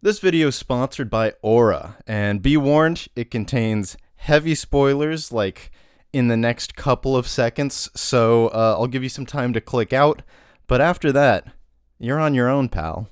This video is sponsored by Aura, and be warned, it contains heavy spoilers, like in the next couple of seconds, so I'll give you some time to click out, but after that, you're on your own, pal.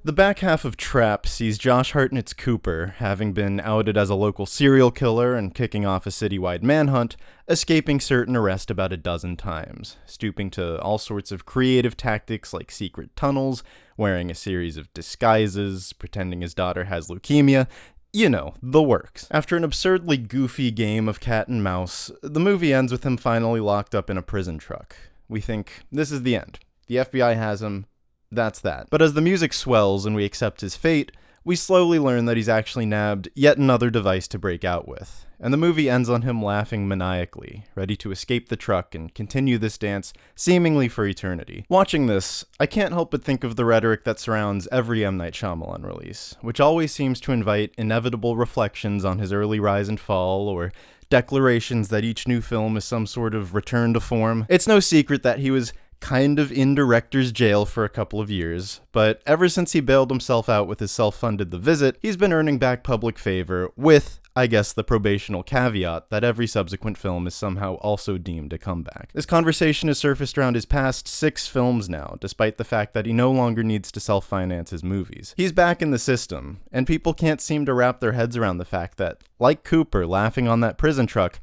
The back half of Trap sees Josh Hartnett's Cooper, having been outed as a local serial killer and kicking off a citywide manhunt, escaping certain arrest about a dozen times, stooping to all sorts of creative tactics like secret tunnels, wearing a series of disguises, pretending his daughter has leukemia. You know, the works. After an absurdly goofy game of cat and mouse, the movie ends with him finally locked up in a prison truck. We think, this is the end. The FBI has him. That's that. But as the music swells and we accept his fate, we slowly learn that he's actually nabbed yet another device to break out with. And the movie ends on him laughing maniacally, ready to escape the truck and continue this dance seemingly for eternity. Watching this, I can't help but think of the rhetoric that surrounds every M. Night Shyamalan release, which always seems to invite inevitable reflections on his early rise and fall, or declarations that each new film is some sort of return to form. It's no secret that he was kind of in director's jail for a couple of years, but ever since he bailed himself out with his self-funded The Visit, he's been earning back public favor with, I guess, the probational caveat that every subsequent film is somehow also deemed a comeback. This conversation has surfaced around his past 6 films now, despite the fact that he no longer needs to self-finance his movies. He's back in the system, and people can't seem to wrap their heads around the fact that, like Cooper laughing on that prison truck,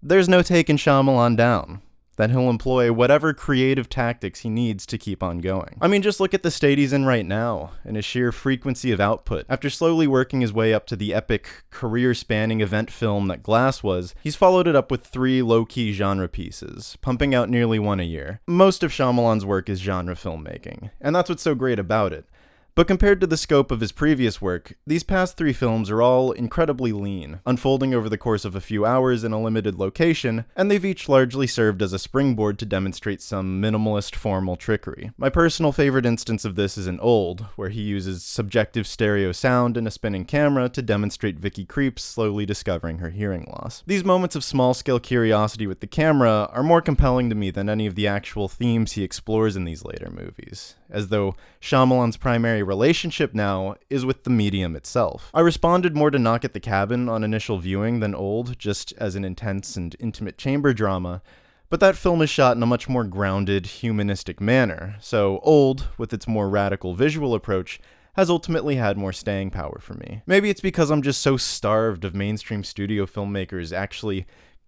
there's no taking Shyamalan down. That he'll employ whatever creative tactics he needs to keep on going. I mean, just look at the state he's in right now, and his sheer frequency of output. After slowly working his way up to the epic, career-spanning event film that Glass was, he's followed it up with 3 low-key genre pieces, pumping out nearly 1 a year. Most of Shyamalan's work is genre filmmaking, and that's what's so great about it. But compared to the scope of his previous work, these past 3 films are all incredibly lean, unfolding over the course of a few hours in a limited location, and they've each largely served as a springboard to demonstrate some minimalist formal trickery. My personal favorite instance of this is in Old, where he uses subjective stereo sound and a spinning camera to demonstrate Vicky Creeps slowly discovering her hearing loss. These moments of small-scale curiosity with the camera are more compelling to me than any of the actual themes he explores in these later movies, as though Shyamalan's primary relationship now is with the medium itself. I responded more to Knock at the Cabin on initial viewing than Old, just as an intense and intimate chamber drama, but that film is shot in a much more grounded, humanistic manner, so Old, with its more radical visual approach, has ultimately had more staying power for me. Maybe it's because I'm just so starved of mainstream studio filmmakers actually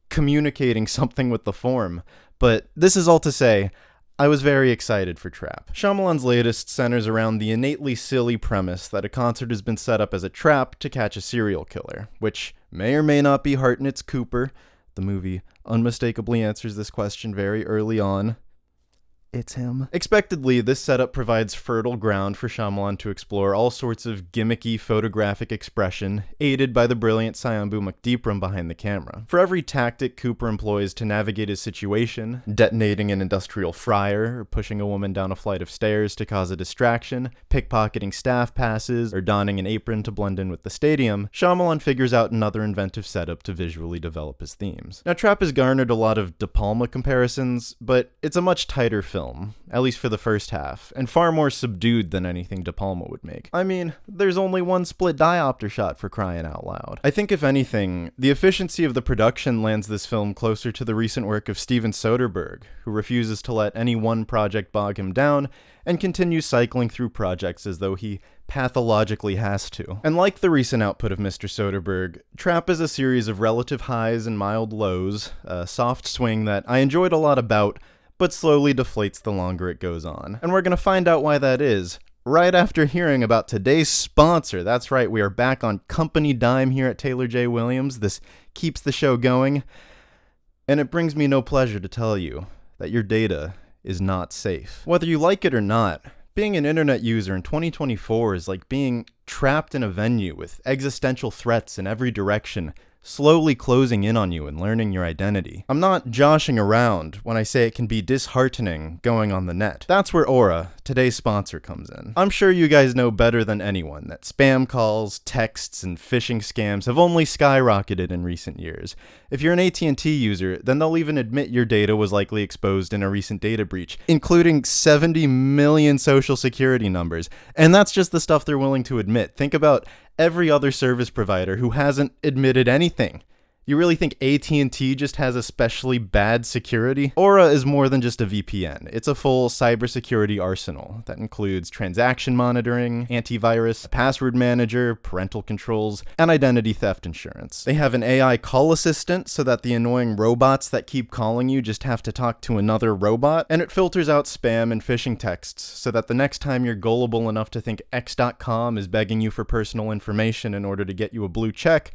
communicating something with the form, but this is all to say, I was very excited for Trap. Shyamalan's latest centers around the innately silly premise that a concert has been set up as a trap to catch a serial killer, which may or may not be Hartnett's Cooper. The movie unmistakably answers this question very early on. It's him. Expectedly, this setup provides fertile ground for Shyamalan to explore all sorts of gimmicky photographic expression, aided by the brilliant Syambu Mukdeepram behind the camera. For every tactic Cooper employs to navigate his situation, detonating an industrial fryer, or pushing a woman down a flight of stairs to cause a distraction, pickpocketing staff passes, or donning an apron to blend in with the stadium, Shyamalan figures out another inventive setup to visually develop his themes. Now, Trap has garnered a lot of De Palma comparisons, but it's a much tighter film, at least for the first half, and far more subdued than anything De Palma would make. I mean, there's only one split diopter shot for crying out loud. I think if anything, the efficiency of the production lands this film closer to the recent work of Steven Soderbergh, who refuses to let any one project bog him down, and continues cycling through projects as though he pathologically has to. And like the recent output of Mr. Soderbergh, Trap is a series of relative highs and mild lows, a soft swing that I enjoyed a lot about, but slowly deflates the longer it goes on. And we're going to find out why that is right after hearing about today's sponsor. That's right, we are back on company dime here at Taylor J. Williams. This keeps the show going, and it brings me no pleasure to tell you that your data is not safe. Whether you like it or not, being an internet user in 2024 is like being trapped in a venue with existential threats in every direction, slowly closing in on you and learning your identity. I'm not joshing around when I say it can be disheartening going on the net. That's where Aura, today's sponsor, comes in. I'm sure you guys know better than anyone that spam calls, texts, and phishing scams have only skyrocketed in recent years. If you're an AT&T user, then they'll even admit your data was likely exposed in a recent data breach, including 70 million social security numbers. And that's just the stuff they're willing to admit. Think about every other service provider who hasn't admitted anything. You really think AT&T just has especially bad security? Aura is more than just a VPN. It's a full cybersecurity arsenal that includes transaction monitoring, antivirus, a password manager, parental controls, and identity theft insurance. They have an AI call assistant so that the annoying robots that keep calling you just have to talk to another robot, and it filters out spam and phishing texts so that the next time you're gullible enough to think X.com is begging you for personal information in order to get you a blue check,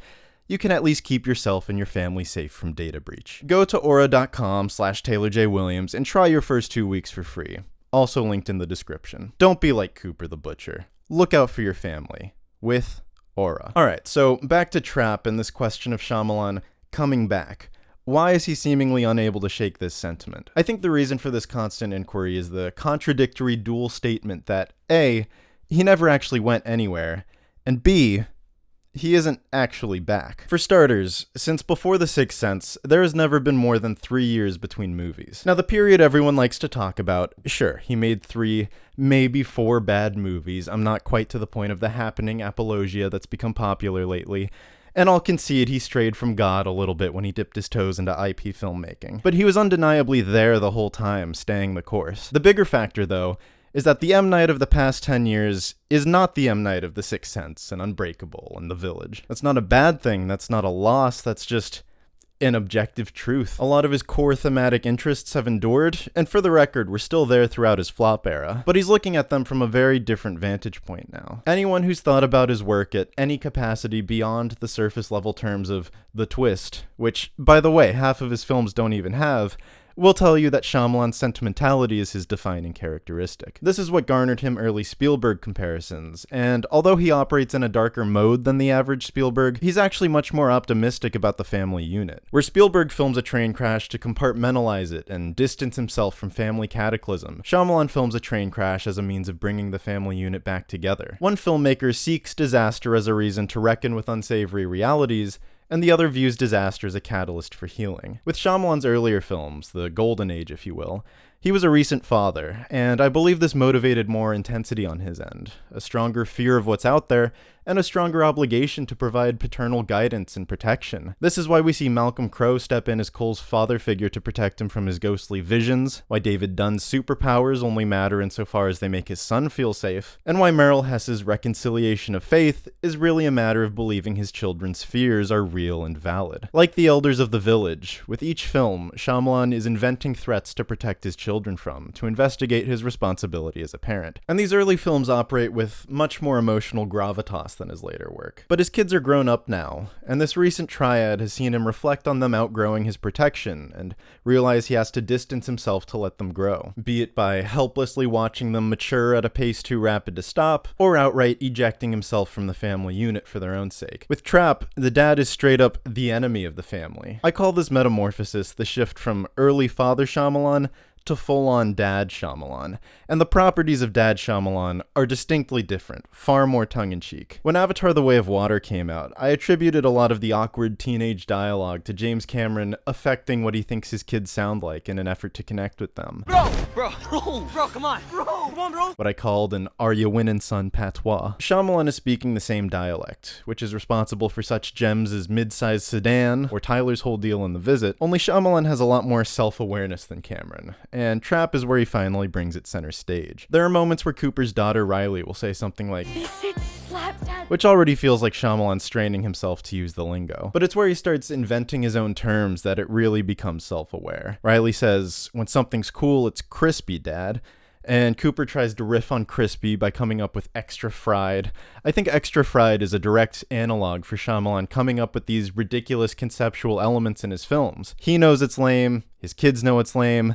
you can at least keep yourself and your family safe from data breach. Go to aura.com/TaylorJWilliams and try your first 2 weeks for free. Also linked in the description. Don't be like Cooper the Butcher. Look out for your family. With Aura. Alright, so back to Trap and this question of Shyamalan coming back. Why is he seemingly unable to shake this sentiment? I think the reason for this constant inquiry is the contradictory dual statement that A, he never actually went anywhere, and B, he isn't actually back. For starters, since before The Sixth Sense, there has never been more than 3 years between movies. Now, the period everyone likes to talk about, sure, he made 3, maybe 4 bad movies. I'm not quite to the point of The Happening apologia that's become popular lately. And I'll concede he strayed from God a little bit when he dipped his toes into IP filmmaking. But he was undeniably there the whole time, staying the course. The bigger factor, though, is that the M. Night of the past 10 years is not the M. Night of The Sixth Sense and Unbreakable and The Village. That's not a bad thing, that's not a loss, that's just an objective truth. A lot of his core thematic interests have endured, and for the record, were still there throughout his flop era, but he's looking at them from a very different vantage point now. Anyone who's thought about his work at any capacity beyond the surface level terms of the twist, which, by the way, half of his films don't even have, will tell you that Shyamalan's sentimentality is his defining characteristic. This is what garnered him early Spielberg comparisons, and although he operates in a darker mode than the average Spielberg, he's actually much more optimistic about the family unit. Where Spielberg films a train crash to compartmentalize it and distance himself from family cataclysm, Shyamalan films a train crash as a means of bringing the family unit back together. One filmmaker seeks disaster as a reason to reckon with unsavory realities, and the other views disaster as a catalyst for healing. With Shyamalan's earlier films, the Golden Age if you will, he was a recent father, and I believe this motivated more intensity on his end, a stronger fear of what's out there, and a stronger obligation to provide paternal guidance and protection. This is why we see Malcolm Crowe step in as Cole's father figure to protect him from his ghostly visions, why David Dunn's superpowers only matter insofar as they make his son feel safe, and why Merrill Hess's reconciliation of faith is really a matter of believing his children's fears are real and valid. Like the elders of The Village, with each film, Shyamalan is inventing threats to protect his children from, to investigate his responsibility as a parent. And these early films operate with much more emotional gravitas than his later work. But his kids are grown up now, and this recent triad has seen him reflect on them outgrowing his protection and realize he has to distance himself to let them grow, be it by helplessly watching them mature at a pace too rapid to stop, or outright ejecting himself from the family unit for their own sake. With Trap, the dad is straight up the enemy of the family. I call this metamorphosis the shift from early father Shyamalan to full-on Dad Shyamalan, and the properties of Dad Shyamalan are distinctly different, far more tongue-in-cheek. When Avatar: The Way of Water came out, I attributed a lot of the awkward teenage dialogue to James Cameron affecting what he thinks his kids sound like in an effort to connect with them. Bro, come on, bro. What I called an "Are you winning, son" patois. Shyamalan is speaking the same dialect, which is responsible for such gems as Mid-Sized Sedan or Tyler's whole deal in The Visit, only Shyamalan has a lot more self-awareness than Cameron, and Trap is where he finally brings it center stage. There are moments where Cooper's daughter Riley will say something like, which already feels like Shyamalan straining himself to use the lingo. But it's where he starts inventing his own terms that it really becomes self-aware. Riley says, "When something's cool, it's crispy, Dad." And Cooper tries to riff on crispy by coming up with extra fried. I think extra fried is a direct analog for Shyamalan coming up with these ridiculous conceptual elements in his films. He knows it's lame, his kids know it's lame,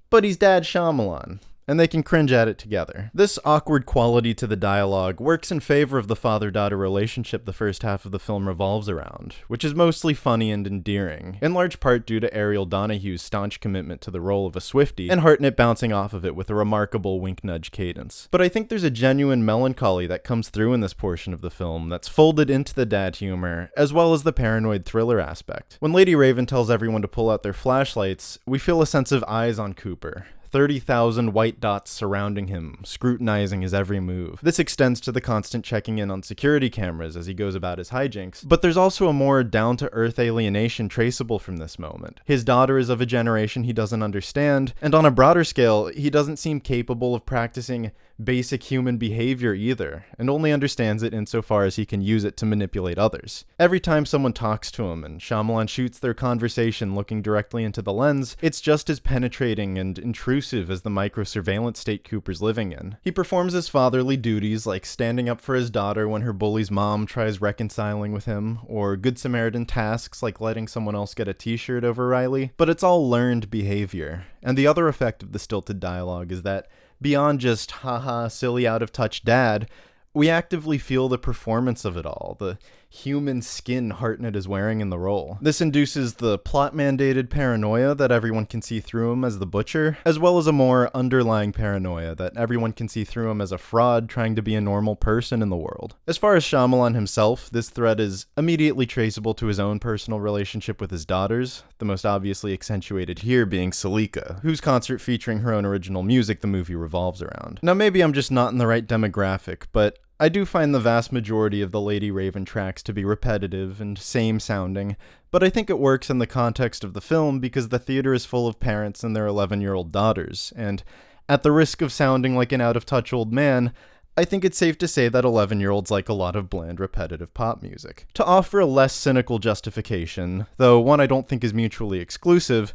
but he's Dad Shyamalan. and they can cringe at it together. This awkward quality to the dialogue works in favor of the father-daughter relationship the first half of the film revolves around, which is mostly funny and endearing, in large part due to Ariel Donahue's staunch commitment to the role of a Swiftie, and Hartnett bouncing off of it with a remarkable wink-nudge cadence. But I think there's a genuine melancholy that comes through in this portion of the film that's folded into the dad humor, as well as the paranoid thriller aspect. When Lady Raven tells everyone to pull out their flashlights, we feel a sense of eyes on Cooper. 30,000 white dots surrounding him, scrutinizing his every move. This extends to the constant checking in on security cameras as he goes about his hijinks, but there's also a more down-to-earth alienation traceable from this moment. His daughter is of a generation he doesn't understand, and on a broader scale, he doesn't seem capable of practicing basic human behavior either, and only understands it insofar as he can use it to manipulate others. Every time someone talks to him and Shyamalan shoots their conversation looking directly into the lens, it's just as penetrating and intrusive as the micro-surveillance state Cooper's living in. He performs his fatherly duties like standing up for his daughter when her bully's mom tries reconciling with him, or Good Samaritan tasks like letting someone else get a t-shirt over Riley, but it's all learned behavior. And the other effect of the stilted dialogue is that beyond just, haha, silly out-of-touch dad, we actively feel the performance of it all, the human skin Hartnett is wearing in the role. This induces the plot-mandated paranoia that everyone can see through him as the butcher, as well as a more underlying paranoia that everyone can see through him as a fraud trying to be a normal person in the world. As far as Shyamalan himself, this thread is immediately traceable to his own personal relationship with his daughters, the most obviously accentuated here being Cecily, whose concert featuring her own original music the movie revolves around. Now maybe I'm just not in the right demographic, but I do find the vast majority of the Lady Raven tracks to be repetitive and same-sounding, but I think it works in the context of the film because the theater is full of parents and their 11-year-old daughters, and at the risk of sounding like an out-of-touch old man, I think it's safe to say that 11-year-olds like a lot of bland, repetitive pop music. To offer a less cynical justification, though one I don't think is mutually exclusive,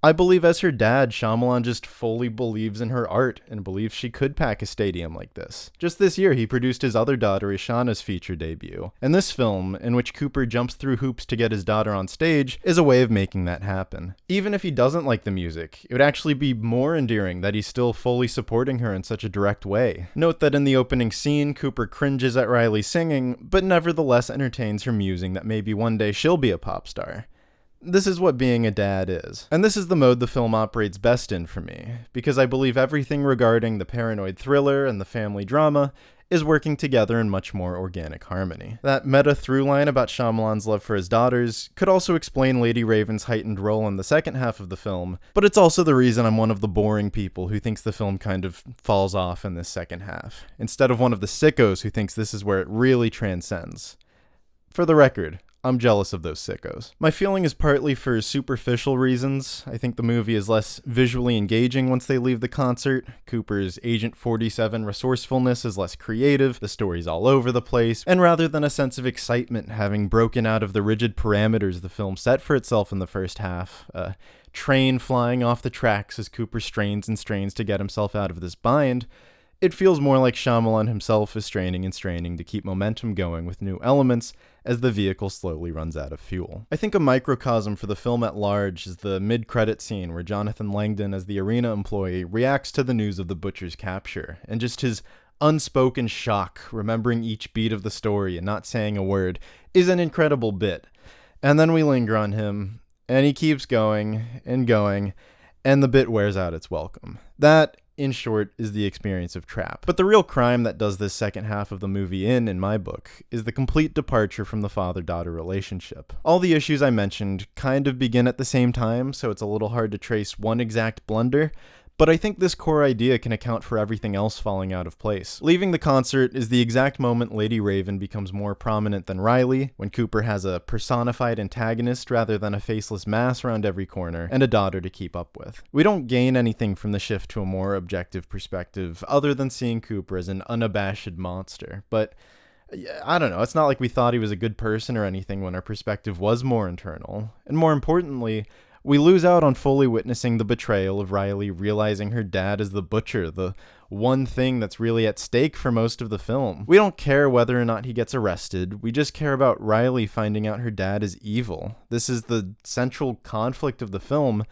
I believe as her dad, Shyamalan just fully believes in her art and believes she could pack a stadium like this. Just this year, he produced his other daughter, Ishana's feature debut. And this film, in which Cooper jumps through hoops to get his daughter on stage, is a way of making that happen. Even if he doesn't like the music, it would actually be more endearing that he's still fully supporting her in such a direct way. Note that in the opening scene, Cooper cringes at Riley singing, but nevertheless entertains her musing that maybe one day she'll be a pop star. This is what being a dad is. And this is the mode the film operates best in for me, because I believe everything regarding the paranoid thriller and the family drama is working together in much more organic harmony. That meta through line about Shyamalan's love for his daughters could also explain Lady Raven's heightened role in the second half of the film, but it's also the reason I'm one of the boring people who thinks the film kind of falls off in this second half, instead of one of the sickos who thinks this is where it really transcends. For the record, I'm jealous of those sickos. My feeling is partly for superficial reasons. I think the movie is less visually engaging once they leave the concert. Cooper's Agent 47 resourcefulness is less creative, the story's all over the place, and rather than a sense of excitement having broken out of the rigid parameters the film set for itself in the first half, a train flying off the tracks as Cooper strains and strains to get himself out of this bind, it feels more like Shyamalan himself is straining and straining to keep momentum going with new elements as the vehicle slowly runs out of fuel. I think a microcosm for the film at large is the mid-credit scene where Jonathan Langdon as the arena employee reacts to the news of the butcher's capture, and just his unspoken shock, remembering each beat of the story and not saying a word, is an incredible bit. And then we linger on him, and he keeps going, and the bit wears out its welcome. That, in short, is the experience of Trap. But the real crime that does this second half of the movie in my book, is the complete departure from the father-daughter relationship. All the issues I mentioned kind of begin at the same time, so it's a little hard to trace one exact blunder, but I think this core idea can account for everything else falling out of place. Leaving the concert is the exact moment Lady Raven becomes more prominent than Riley, when Cooper has a personified antagonist rather than a faceless mass around every corner, and a daughter to keep up with. We don't gain anything from the shift to a more objective perspective, other than seeing Cooper as an unabashed monster, but I don't know, it's not like we thought he was a good person or anything when our perspective was more internal. And more importantly, we lose out on fully witnessing the betrayal of Riley realizing her dad is the butcher, the one thing that's really at stake for most of the film. We don't care whether or not he gets arrested, we just care about Riley finding out her dad is evil. This is the central conflict of the film,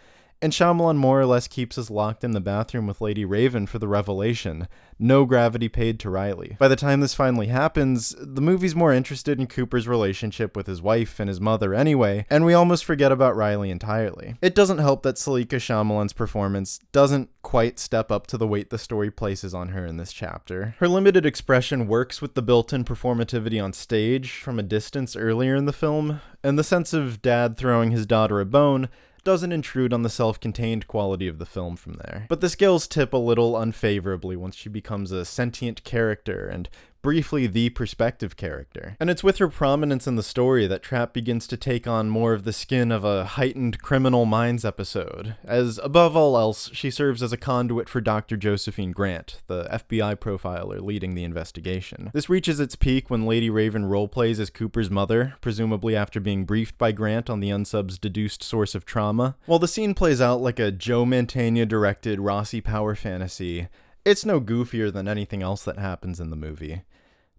and Shyamalan more or less keeps us locked in the bathroom with Lady Raven for the revelation. No gravity paid to Riley. By the time this finally happens, the movie's more interested in Cooper's relationship with his wife and his mother anyway, and we almost forget about Riley entirely. It doesn't help that Salika Shyamalan's performance doesn't quite step up to the weight the story places on her in this chapter. Her limited expression works with the built-in performativity on stage from a distance earlier in the film, and the sense of dad throwing his daughter a bone doesn't intrude on the self-contained quality of the film from there. But the scales tip a little unfavorably once she becomes a sentient character and briefly the perspective character. And it's with her prominence in the story that Trapp begins to take on more of the skin of a heightened Criminal Minds episode, as above all else, she serves as a conduit for Dr. Josephine Grant, the FBI profiler leading the investigation. This reaches its peak when Lady Raven roleplays as Cooper's mother, presumably after being briefed by Grant on the unsub's deduced source of trauma. While the scene plays out like a Joe Mantegna-directed Rossi power fantasy, it's no goofier than anything else that happens in the movie.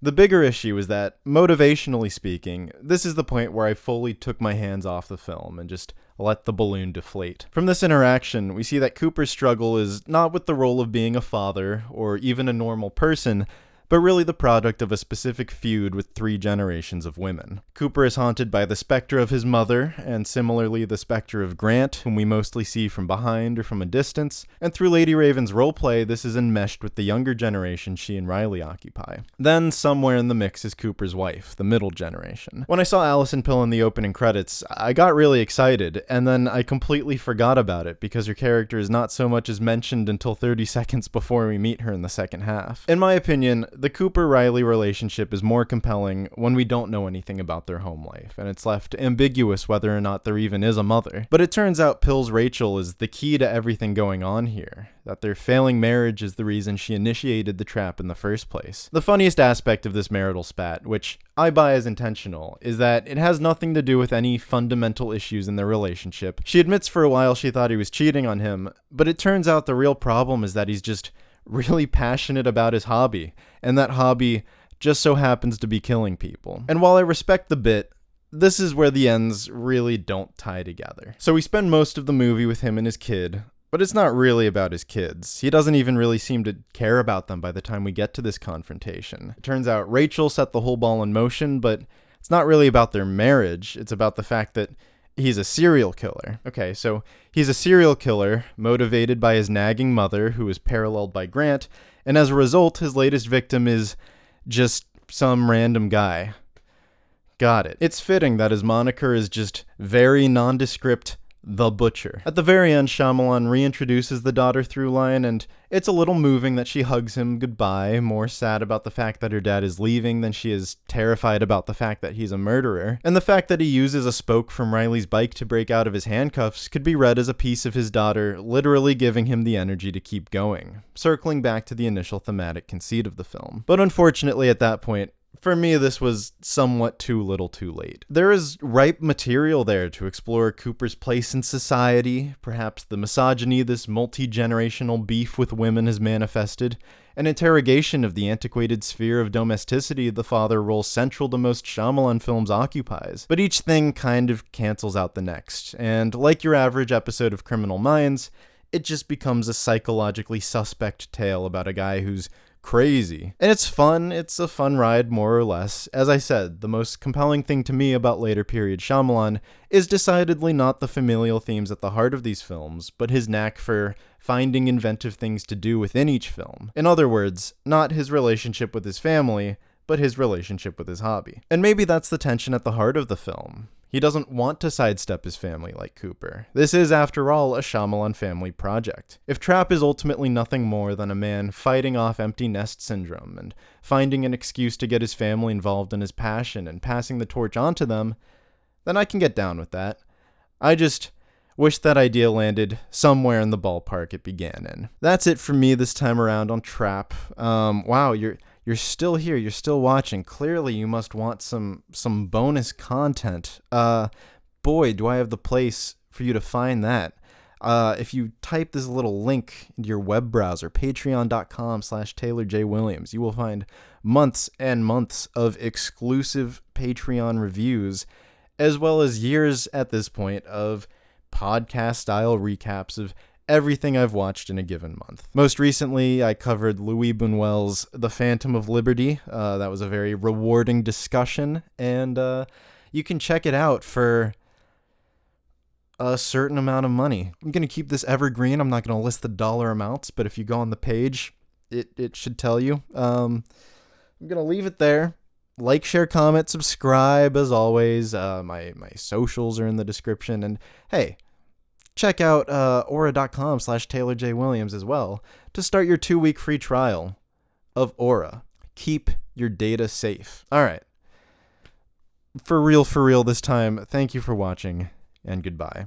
The bigger issue is that, motivationally speaking, this is the point where I fully took my hands off the film and just let the balloon deflate. From this interaction, we see that Cooper's struggle is not with the role of being a father, or even a normal person, but really the product of a specific feud with 3 generations of women. Cooper is haunted by the specter of his mother, and similarly the specter of Grant, whom we mostly see from behind or from a distance, and through Lady Raven's roleplay, this is enmeshed with the younger generation she and Riley occupy. Then, somewhere in the mix is Cooper's wife, the middle generation. When I saw Alison Pill in the opening credits, I got really excited, and then I completely forgot about it because her character is not so much as mentioned until 30 seconds before we meet her in the second half. In my opinion, the Cooper-Riley relationship is more compelling when we don't know anything about their home life, and it's left ambiguous whether or not there even is a mother. But it turns out Pill's Rachel is the key to everything going on here, that their failing marriage is the reason she initiated the trap in the first place. The funniest aspect of this marital spat, which I buy as intentional, is that it has nothing to do with any fundamental issues in their relationship. She admits for a while she thought he was cheating on him, but it turns out the real problem is that he's just really passionate about his hobby, and that hobby just so happens to be killing people. And while I respect the bit, this is where the ends really don't tie together. So we spend most of the movie with him and his kid, but it's not really about his kids. He doesn't even really seem to care about them by the time we get to this confrontation. It turns out Rachel set the whole ball in motion, but it's not really about their marriage, it's about the fact that he's a serial killer. Okay, so he's a serial killer motivated by his nagging mother, who is paralleled by Grant, and as a result, his latest victim is just some random guy. Got it. It's fitting that his moniker is just very nondescript, The Butcher. At the very end, Shyamalan reintroduces the daughter through line, and it's a little moving that she hugs him goodbye, more sad about the fact that her dad is leaving than she is terrified about the fact that he's a murderer. And the fact that he uses a spoke from Riley's bike to break out of his handcuffs could be read as a piece of his daughter literally giving him the energy to keep going, circling back to the initial thematic conceit of the film. But unfortunately at that point, for me, this was somewhat too little too late. There is ripe material there to explore Cooper's place in society, perhaps the misogyny this multi-generational beef with women has manifested, an interrogation of the antiquated sphere of domesticity the father role central to most Shyamalan films occupies. But each thing kind of cancels out the next, and like your average episode of Criminal Minds, it just becomes a psychologically suspect tale about a guy who's crazy. And it's fun, it's a fun ride more or less. As I said, the most compelling thing to me about later period Shyamalan is decidedly not the familial themes at the heart of these films, but his knack for finding inventive things to do within each film. In other words, not his relationship with his family, but his relationship with his hobby. And maybe that's the tension at the heart of the film. He doesn't want to sidestep his family like Cooper. This is, after all, a Shyamalan family project. If Trapp is ultimately nothing more than a man fighting off empty nest syndrome and finding an excuse to get his family involved in his passion and passing the torch on to them, then I can get down with that. I just wish that idea landed somewhere in the ballpark it began in. That's it for me this time around on Trapp. Wow, you're still here, you're still watching. Clearly you must want some bonus content. Boy, do I have the place for you to find that. If you type this little link into your web browser, patreon.com/TaylorJWilliams, you will find months and months of exclusive Patreon reviews, as well as years at this point of podcast-style recaps of everything I've watched in a given month. Most recently, I covered Louis Buñuel's The Phantom of Liberty. That was a very rewarding discussion, and you can check it out for a certain amount of money. I'm going to keep this evergreen. I'm not going to list the dollar amounts, but if you go on the page, it should tell you. I'm going to leave it there. Like, share, comment, subscribe, as always. My socials are in the description. And hey, check out aura.com/TaylorJWilliams as well to start your 2-week free trial of Aura. Keep your data safe. All right. For real this time, thank you for watching, and goodbye.